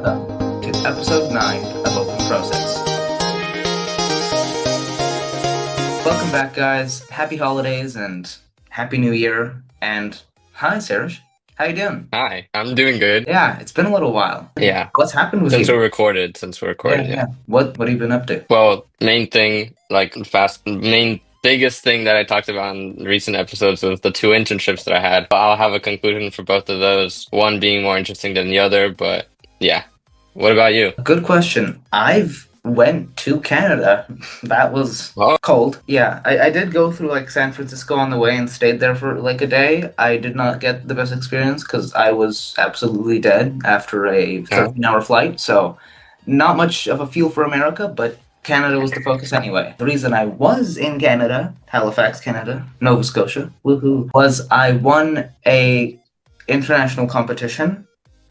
Welcome to episode 9 of Open Process. Welcome back, guys. Happy holidays and happy new year. And hi, Serge. How you doing? Hi, I'm doing good. Yeah, it's been a little while. Yeah, What's happened with since you? we're recorded, since we're Yeah, recorded, yeah. yeah. What have you been up to? Well, main thing, main biggest thing that I talked about in recent episodes was the two internships that I had. I'll have a conclusion for both of those, one being more interesting than the other, but yeah. What about you? Good question. I've went to Canada. That was Oh, cold. Yeah, I did go through like San Francisco on the way and stayed there for like a day. I did not get the best experience because I was absolutely dead after a oh, 13-hour flight. So not much of a feel for America, but Canada was the focus anyway. The reason I was in Canada, Halifax, Canada, Nova Scotia, woohoo, was I won a international competition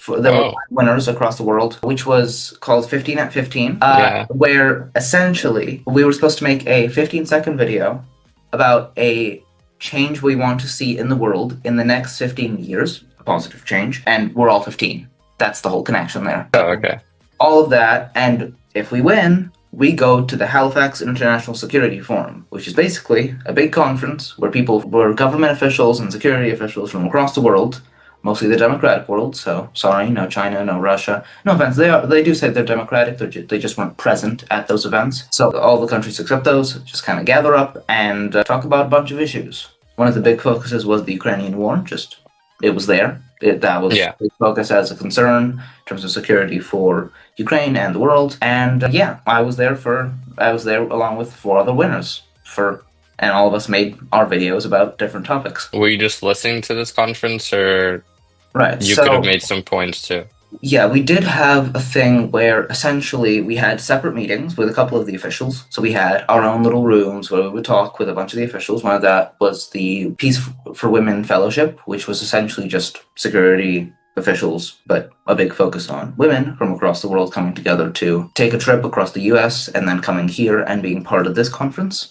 there were oh, winners across the world, which was called 15 at 15, yeah. where essentially we were supposed to make a 15-second video about a change we want to see in the world in the next 15 years, a positive change, and we're all 15. That's the whole connection there. Oh, okay. All of that, and if we win, we go to the Halifax International Security Forum, which is basically a big conference where government officials and security officials from across the world, mostly the democratic world. So sorry, no China, no Russia. No offense, they do say they're democratic. They just weren't present at those events. So all the countries except those just kind of gather up and talk about a bunch of issues. One of the big focuses was the Ukrainian war. Just it was there. That was Yeah. a big focus as a concern in terms of security for Ukraine and the world. And yeah, I was there along with 4 other winners and all of us made our videos about different topics. Were you just listening to this conference, or Right. you could have So made some points too? yeah, we did have a thing where essentially we had separate meetings with a couple of the officials. So we had our own little rooms where we would talk with a bunch of the officials. One of that was the Peace for Women Fellowship, which was essentially just security officials, but a big focus on women from across the world coming together to take a trip across the US and then coming here and being part of this conference.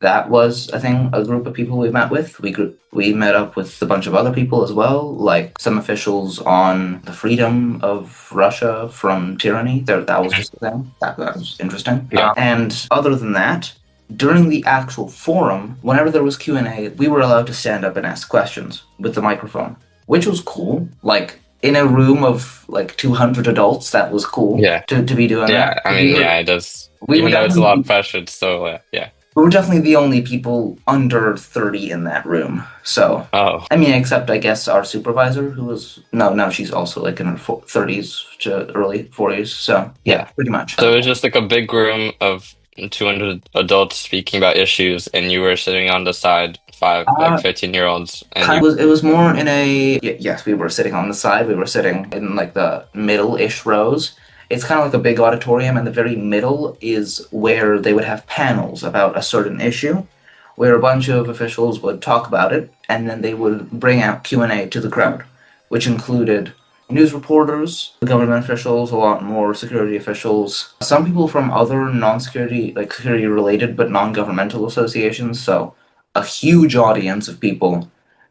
That was, I think, a group of people we met with. We met up with a bunch of other people as well, like some officials on the freedom of Russia from tyranny. That was Mhm. just a thing. That was interesting. Yeah. And other than that, during the actual forum, whenever there was Q&A, we were allowed to stand up and ask questions with the microphone, which was cool. Like, in a room of like 200 adults, that was cool Yeah. to be doing Yeah, that. I mean, yeah, it does. We were Even though it's a lot of definitely pressure, it's still, yeah. we were definitely the only people under 30 in that room. So, Oh, I mean, except I guess our supervisor, who was, no, she's also like in her 30s to early 40s. So, yeah, yeah. pretty much. So it was just like a big room of 200 adults speaking about issues, and you were sitting on the side, five, like Uh, 15-year-olds, and kind you, of it was more in yes, we were sitting on the side. We were sitting in like the middle-ish rows. It's kind of like a big auditorium, and the very middle is where they would have panels about a certain issue, where a bunch of officials would talk about it, and then they would bring out Q&A to the crowd, which included news reporters, government officials, a lot more security officials, some people from other non-security, like security-related but non-governmental associations, so a huge audience of people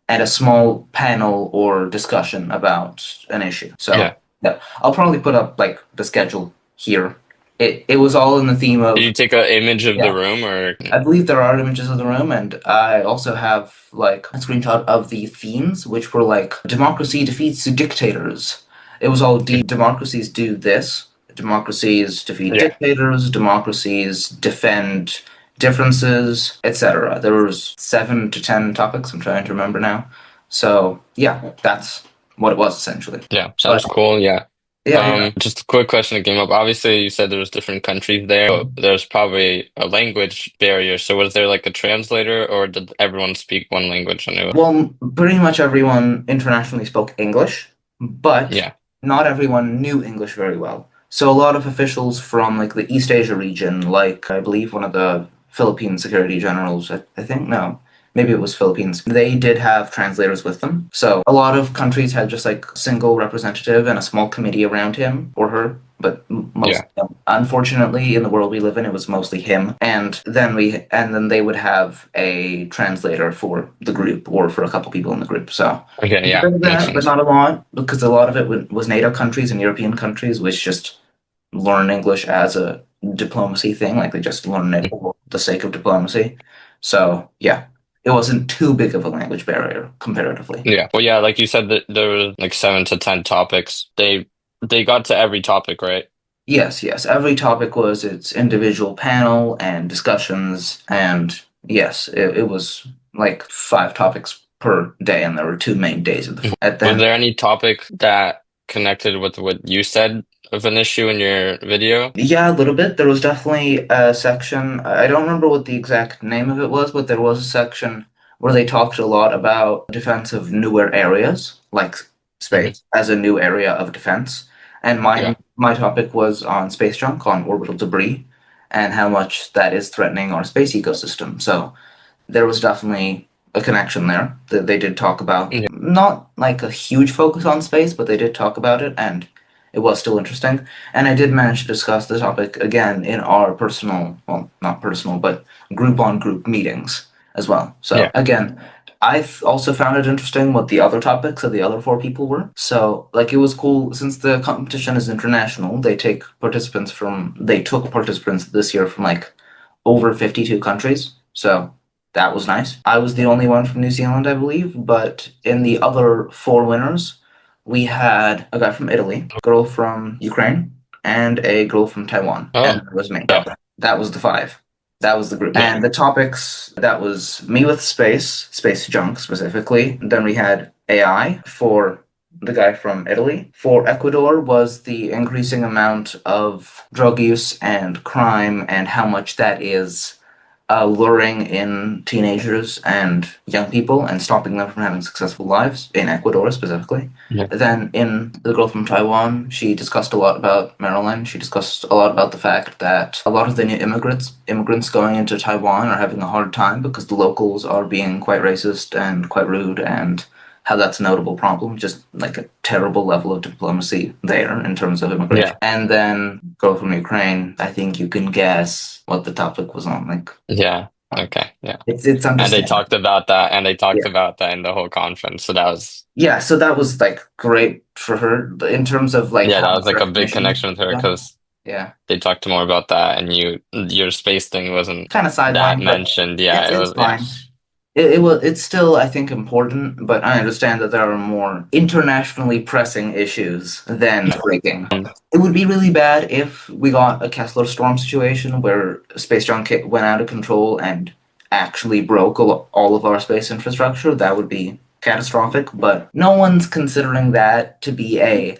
and a small panel or discussion about an issue. So yeah. yeah, I'll probably put up like the schedule here. It was all in the theme Did of you take an image of the yeah. room, or I believe there are images of the room, and I also have like a screenshot of the themes, which were like democracy defeats dictators. It was all democracies do this, democracies defeat yeah, dictators, democracies defend differences, etc. There was 7 to 10 topics. I'm trying to remember now. So yeah, that's what it was essentially. yeah. But Sounds cool. Yeah. yeah. Just a quick question that came up. Obviously, you said there was different countries there, but there's probably a language barrier. So was there like a translator, or did everyone speak one language and it was, Well, pretty much everyone internationally spoke English, but yeah, not everyone knew English very well. So a lot of officials from like the East Asia region, like I believe one of the Philippine security generals, I think, no, maybe it was Philippines. They did have translators with them. So a lot of countries had just like single representative and a small committee around him or her. But most, Yeah. unfortunately, in the world we live in, it was mostly him. And then they would have a translator for the group or for a couple people in the group. So Okay, a yeah, bit of makes that, but sense. not a lot, because a lot of it was NATO countries and European countries, which just learn English as a diplomacy thing. Like they just learn it for the sake of diplomacy. So yeah, it wasn't too big of a language barrier comparatively. Yeah. Well, yeah, like you said that there were like 7 to 10 topics. They got to every topic, right? Yes, yes. Every topic was its individual panel and discussions, and yes, it was like 5 topics per day, and there were 2 main days of the. Mhm. At Was then, there any topic that connected with what you said of an issue in your video? yeah, a little bit. There was definitely a section. I don't remember what the exact name of it was, but there was a section where they talked a lot about defense of newer areas, like Hmm. space as a new area of defense. And Yeah. my topic was on space junk, on orbital debris, and how much that is threatening our space ecosystem. So there was definitely a connection there that they did talk about. Yeah. Not like a huge focus on space, but they did talk about it, and it was still interesting. And I did manage to discuss the topic again in our personal, well, not personal, but group on group meetings as well. So Yeah. again, also found it interesting what the other topics of the other 4 people were. So like it was cool since the competition is international. They took participants this year from like over 52 countries. So that was nice. I was the only one from New Zealand, I believe, but in the other 4 winners, we had a guy from Italy, a girl from Ukraine, and a girl from Taiwan. And Oh, that was me. yeah. That was the 5. That was the group. Yeah. And the topics, that was me with space junk specifically. Then we had AI for the guy from Italy. For Ecuador was the increasing amount of drug use and crime and how much that is luring in teenagers and young people and stopping them from having successful lives in Ecuador specifically. Yeah. Then in the girl from Taiwan, she discussed a lot about Maryland. She discussed a lot about the fact that a lot of the new immigrants going into Taiwan are having a hard time because the locals are being quite racist and quite rude, and how that's a notable problem, just like a terrible level of diplomacy there in terms of immigration. Yeah. And then girl from Ukraine, I think you can guess what the topic was on. Like Yeah. Okay. Yeah. it's And they understandable. talked about that, and they talked Yeah. about that in the whole conference. So that was, Yeah, so that was like great for her in terms of like yeah, how that was much like a big recognition connection with she her got. because Yeah. they talked more about that, and your space thing wasn't Kind of that sidelined, but mentioned. Yeah, it it's was, yeah. fine. It's still I think important, but I understand that there are more internationally pressing issues than breaking. Um, It would be really bad if we got a Kessler storm situation where space junk went out of control and actually broke all of our space infrastructure. That would be catastrophic, but no one's considering that to be a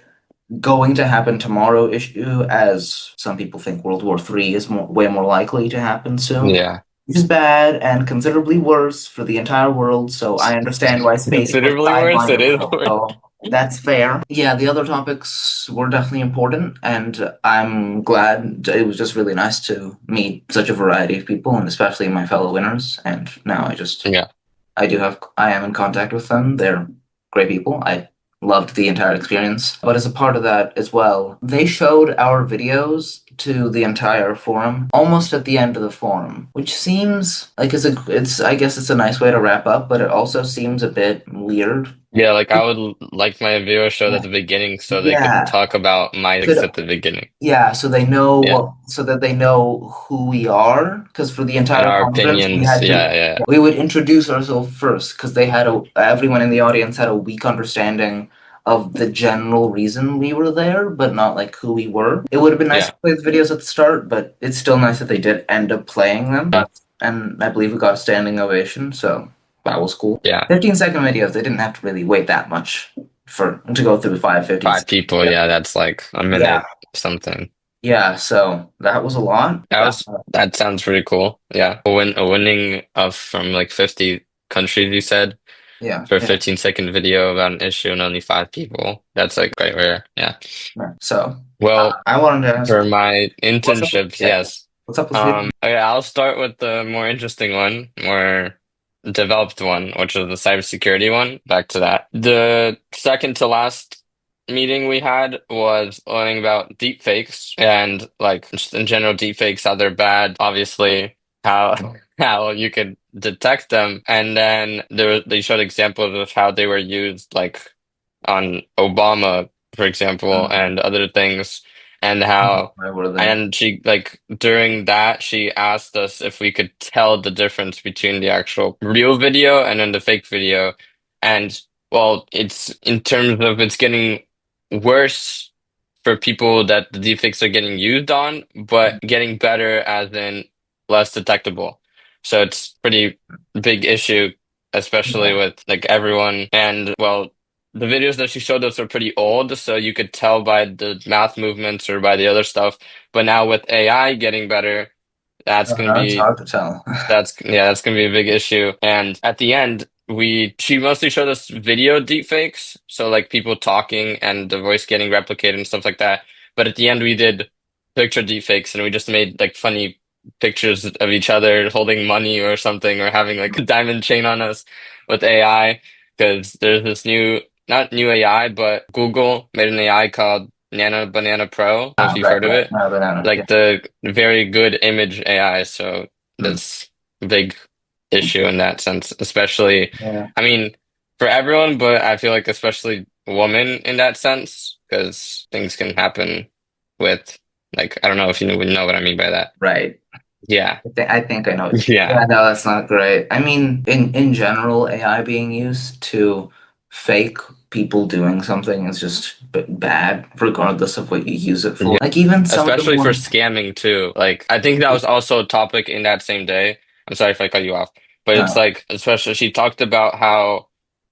going to happen tomorrow issue, as some people think World War III is way more likely to happen soon. yeah. Which is bad and considerably worse for the entire world, so I understand why space was Considerably worse. sidelined It a is little. worse. So that's fair. Yeah, the other topics were definitely important, and I'm glad it was just really nice to meet such a variety of people, and especially my fellow winners. And now Yeah. I am in contact with them. They're great people. I loved the entire experience. But as a part of that as well, they showed our videos to the entire forum almost at the end of the forum, which seems like it's I guess it's a nice way to wrap up, but it also seems a bit weird. Yeah, like I would like my video showed Yeah. at the beginning so they could Yeah. talk about my Could ex at the beginning. Yeah, so they know Yeah. so that they know who we are. Because for the And entire our conference, opinions. Yeah, yeah. we would introduce ourselves first because everyone in the audience had a weak understanding of the general reason we were there, but not like who we were. It would have been nice Yeah. to play the videos at the start, but it's still nice that they did end up playing them. And I believe we got a standing ovation, so that was cool. Yeah. 15-second videos, they didn't have to really wait that much to go through 5 5 people. Yeah, that's like a Yeah. minute something. Yeah, so that was a lot. That sounds pretty cool. Yeah. A winning of from like 50 countries, you said, Yeah, for a yeah, 15-second video about an issue and only 5 people. That's like quite rare. Yeah. yeah. So Well, I wanted to ask, for my what's up with internships, yeah, yes. what's up with you? Okay, I'll start with the more interesting one, more developed one, which was the cybersecurity one. Back to that. The second to last meeting we had was learning about deepfakes and like just in general deepfakes, how they're bad, obviously, how you could detect them. And then they showed examples of how they were used like on Obama, for example, Mm. and other things, and how Why were they? and she like during that she asked us if we could tell the difference between the actual real video and then the fake video. And well, it's in terms of it's getting worse for people that the deepfakes are getting used on, but getting better as in less detectable. So it's pretty big issue, especially Yeah. with like everyone. And well, the videos that she showed us are pretty old, so you could tell by the mouth movements or by the other stuff. But now with AI getting better, that's going to It's be hard to tell. that's gonna be a big issue. And at the end, we she mostly showed us video deepfakes, so like people talking and the voice getting replicated and stuff like that. But at the end, we did picture deepfakes, and we just made like funny pictures of each other holding money or something, or having like a diamond chain on us with AI. Because there's this new, not new AI, but Google made an AI called Nano Banana Pro. I don't know if you've Right, heard of right. it, No, banana. Yeah. like the very good image AI. So Mm. that's a big issue in that sense, especially, Yeah. I mean, for everyone, but I feel like especially women in that sense, because things can happen with, like, I don't know if you know what I mean by that. Right. Yeah. I think I know. Yeah. Yeah, no, that's not great. I mean, in general, AI being used to fake people doing something is just bad, regardless of what you use it for. Yeah. Like even some of the Especially for more, scamming too. Like, I think that was also a topic in that same day. I'm sorry if I cut you off, but it's uh, like, especially she talked about how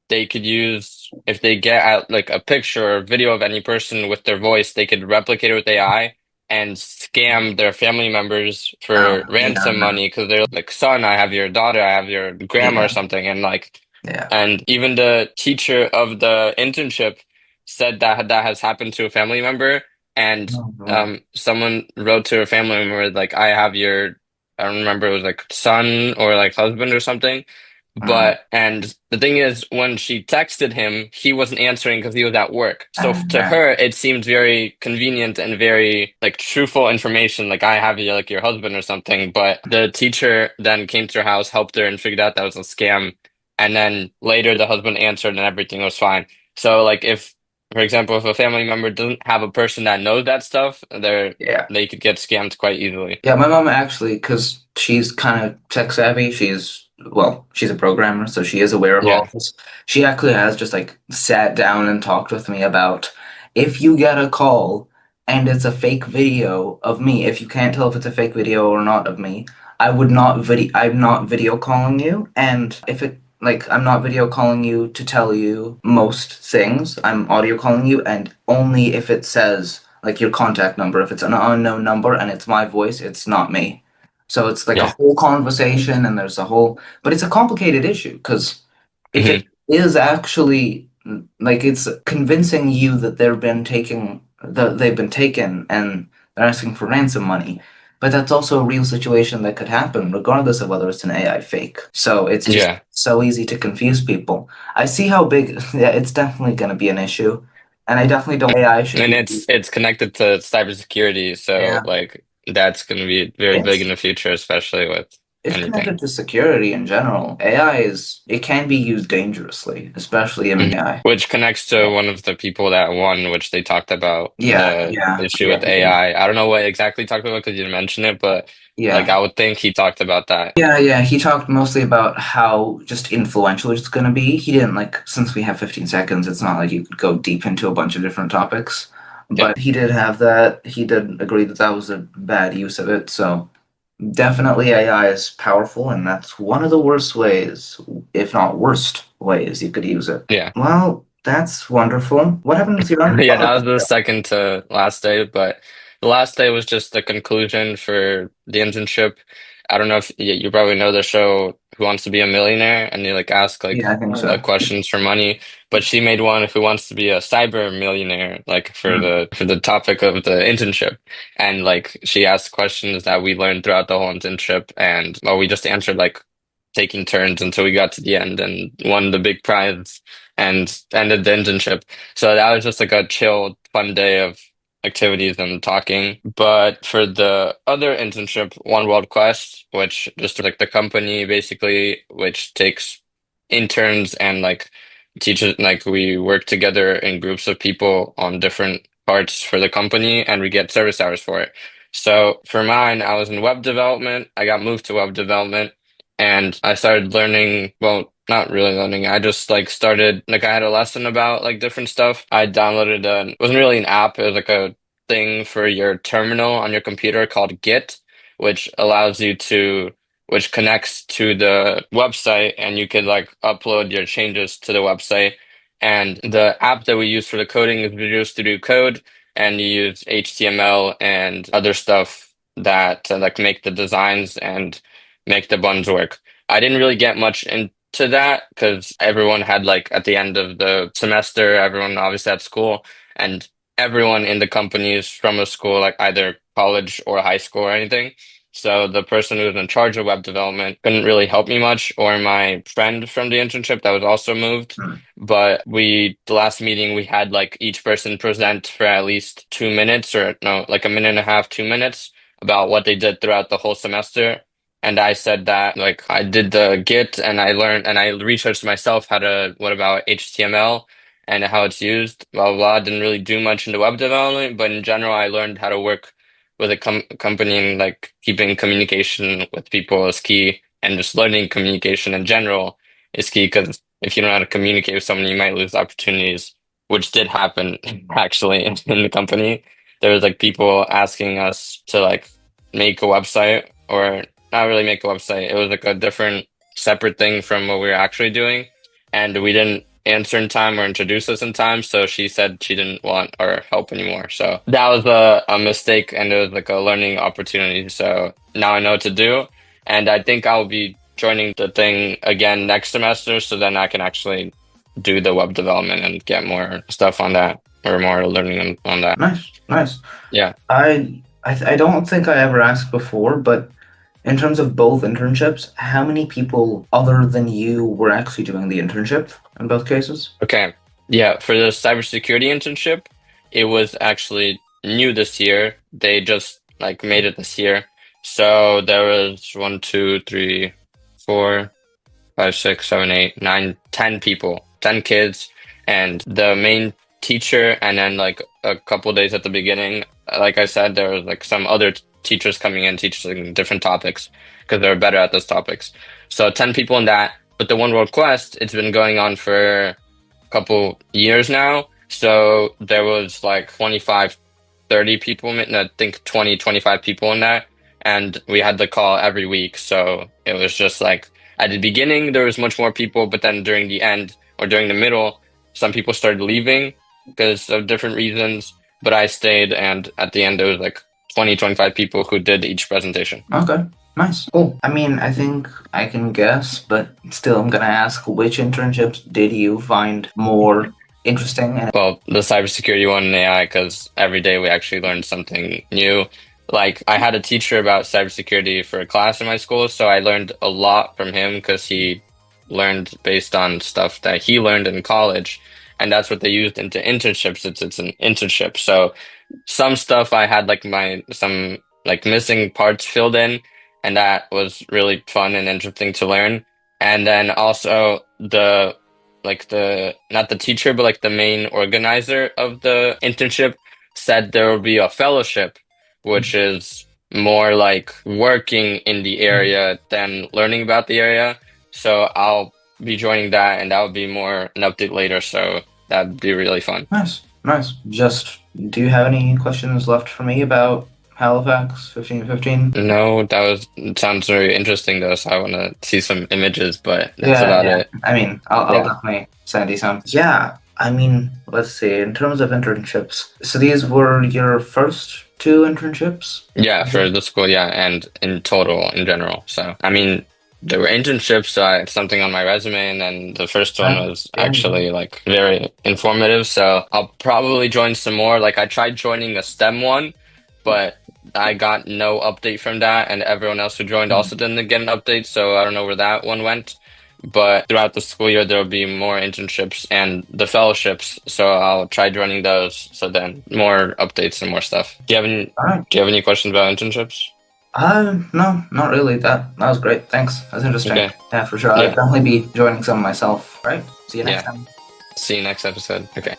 they could use if they get out like a picture or video of any person with their voice, they could replicate it with AI and scam their family members for yeah, ransom no, money because they're like, son, I have your daughter, I have your grandma or yeah, something, and like, yeah. and even the teacher of the internship said that that has happened to a family member, and No, no. someone wrote to a family member like, I have your, I don't remember, it was like son or like husband or something. Uh, But, and the thing is, when she texted him, he wasn't answering because he was at work. So to right. her, it seemed very convenient and very like truthful information, like I have you like your husband or something. But the teacher then came to her house, helped her, and figured out that was a scam. And then later, the husband answered, and everything was fine. So, like, if, for example, if a family member doesn't have a person that knows that stuff, Yeah. they could get scammed quite easily. Yeah, my mom actually, because she's kind of tech savvy, she's a programmer, so she is aware of Yeah, all this. She actually has just like sat down and talked with me about if you get a call and it's a fake video of me, if you can't tell if it's a fake video or not of me, I'm not video calling you. And if it, like, I'm not video calling you to tell you most things, I'm audio calling you, and only if it says, like your contact number. If it's an unknown number and it's my voice, it's not me. So it's like a yeah. whole conversation and there's a whole, but it's a complicated issue because if it Hmm. is actually like it's convincing you that they've been taken and they're asking for ransom money. But that's also a real situation that could happen regardless of whether it's an AI fake. So it's just Yeah. so easy to confuse people. I see how big, yeah, it's definitely going to be an issue. And I definitely don't AI should And be. it's connected to cybersecurity, so Yeah. like that's going to be very big in It's the future, especially with it's anything. connected to security in general. It can be used dangerously, especially in Mhm. AI. Which connects to one of the people that won, which they talked about Yeah, the yeah, issue yeah, with he did. AI. I don't know what exactly he talked about because you didn't mention it, but like Yeah. I would think he talked about that. Yeah, yeah. He talked mostly about how just influential it's going to be. He didn't like, since we have 15 seconds, it's not like you could go deep into a bunch of different topics. Yeah, But he did have that. He did agree that that was a bad use of it. So definitely AI is powerful, and that's one of the worst ways, if not worst ways, you could use it. yeah. Well, that's wonderful. What happened with your Yeah, that was undergraduate? the second to last day, but the last day was just the conclusion for the internship. I don't know if you probably know the show Who Wants to Be a Millionaire, and they like ask like Yeah, I think so. questions for money. But she made one Who Wants to Be a Cyber Millionaire, like Mm. for the topic of the internship, and like she asked questions that we learned throughout the whole internship, and well, we just answered like taking turns until we got to the end and won the big prize and ended the internship. So that was just like a chill, fun day of activities and talking. But for the other internship, One World Quest, which just like the company basically, which takes interns and like teachers, like we work together in groups of people on different parts for the company and we get service hours for it. So for mine, I was in web development. I got moved to web development and I started learning, well, not really learning. I just like started, like I had a lesson about like different stuff. I downloaded it wasn't really an app. It was like a thing for your terminal on your computer called Git, which allows you to, which connects to the website and you could like upload your changes to the website. And the app that we use for the coding is Visual Studio Code, and you use HTML and other stuff that like make the designs and make the buttons work. I didn't really get much into that because everyone had like at the end of the semester, everyone obviously had school, and everyone in the company is from a school, like either college or high school or anything. So the person who was in charge of web development couldn't really help me much, or my friend from the internship that was also moved. Hmm. But the last meeting, we had like each person present for at least 2 minutes, or no, like a minute and a half, 2 minutes about what they did throughout the whole semester. And I said that like I did the Git and I learned and I researched myself how to, what about HTML and how it's used, blah, blah, blah. Didn't really do much into web development, but in general, I learned how to work with a company and like keeping communication with people is key. And just learning communication in general is key because if you don't know how to communicate with someone, you might lose opportunities, which did happen actually in the company. There was like people asking us to like make a website or not really make a website. It was like a different separate thing from what we were actually doing. And we didn't answer in time or introduce us in time. So she said she didn't want our help anymore. So that was a mistake and it was like a learning opportunity. So now I know what to do. And I think I'll be joining the thing again next semester. So then I can actually do the web development and get more stuff on that or more learning on that. Nice, nice. Yeah. I don't think I ever asked before, but in terms of both internships, how many people other than you were actually doing the internship in both cases? Okay. Yeah. For the cybersecurity internship, it was actually new this year. They just like made it this year. So there was one, two, three, four, five, six, seven, eight, nine, 10 people, 10 kids, and the main teacher, and then like a couple days at the beginning. Like I said, there was like some other teachers coming in teaching different topics because they were better at those topics. So 10 people in that. But the One World Quest, it's been going on for a couple years now. So there was like 25, 30 people, I think 20, 25 people in that. And we had the call every week. So it was just like at the beginning, there was much more people, but then during the end or during the middle, some people started leaving because of different reasons. But I stayed, and at the end, there was like 20, 25 people who did each presentation. Okay, nice. Cool. I mean, I think I can guess, but still, I'm gonna ask which internships did you find more interesting? And Well, the cybersecurity one in AI, because every day we actually learned something new. Like I had a teacher about cybersecurity for a class in my school, so I learned a lot from him because he learned based on stuff that he learned in college, and that's what they used into internships. It's an internship. So some stuff I had like some like missing parts filled in, and that was really fun and interesting to learn. And then also the not the teacher, but like the main organizer of the internship said there will be a fellowship, which is more like working in the area than learning about the area. So I'll be joining that, and that would be more an update later. So that'd be really fun. nice, nice. Just, do you have any questions left for me about Halifax 1515? No, it sounds very interesting though. So I want to see some images, but that's Yeah, about yeah. it. I mean, I'll Yeah. definitely send you some. Yeah, I mean, let's see. In terms of internships, so these were your first two internships? Yeah, for the school, yeah, and in total, in general. So, I mean, there were internships, so I had something on my resume, and then the first one was Yeah. actually like very informative. So I'll probably join some more. Like I tried joining a STEM one, but I got no update from that, and everyone else who joined also didn't get an update, so I don't know where that one went. But throughout the school year, there will be more internships and the fellowships, so I'll try joining those. So then more updates and more stuff. All right. Do you have any questions about internships? No, not really. That was great. Thanks. That's interesting. Okay. Yeah, for sure. I'll Yeah. definitely be joining some myself. All right. See you next Yeah. time. See you next episode. Okay.